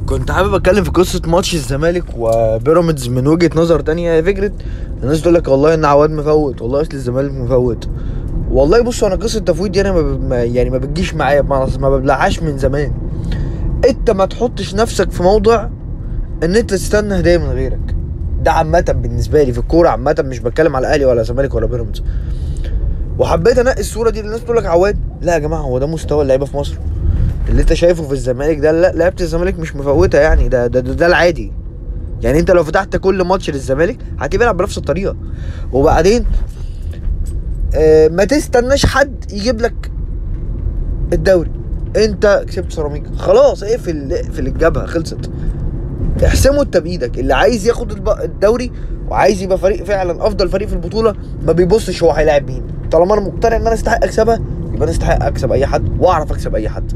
كنت حابب اتكلم في قصه ماتش الزمالك وبيراميدز من وجهه نظر تانية. هي فكره الناس تقول لك والله ان عواد مفوت، والله اصل الزمالك مفوت. والله بص، انا قصه التفويت دي انا يعني ما بتجيش معايا، ما ببلعهاش من زمان. انت ما تحطش نفسك في موضع ان انت تستنى هدايا من غيرك. ده عامه بالنسبه لي في الكوره عامه، مش بتكلم على الاهلي ولا زمالك ولا بيراميدز. وحبيت انقي الصوره دي للناس تقول لك عواد. لا يا جماعه، هو ده مستوى اللعيبه في مصر اللي انت شايفه في الزمالك ده؟ لا، لعيبه الزمالك مش مفوته يعني، ده العادي. يعني انت لو فتحت كل ماتش للزمالك هتبقى بيلعب بنفس الطريقه. وبعدين ما تستناش حد يجيب لك الدوري. انت كسبت سيراميكا، خلاص اقفل الجبهه، خلصت. احسمه انت بايدك. اللي عايز ياخد الدوري وعايز يبقى فريق فعلا افضل فريق في البطوله، ما بيبصش هو هيلاعب مين. طالما انا مقتنع ان انا استحق اكسبها، يبقى انا استحق اكسب اي حد واعرف اكسب اي حد.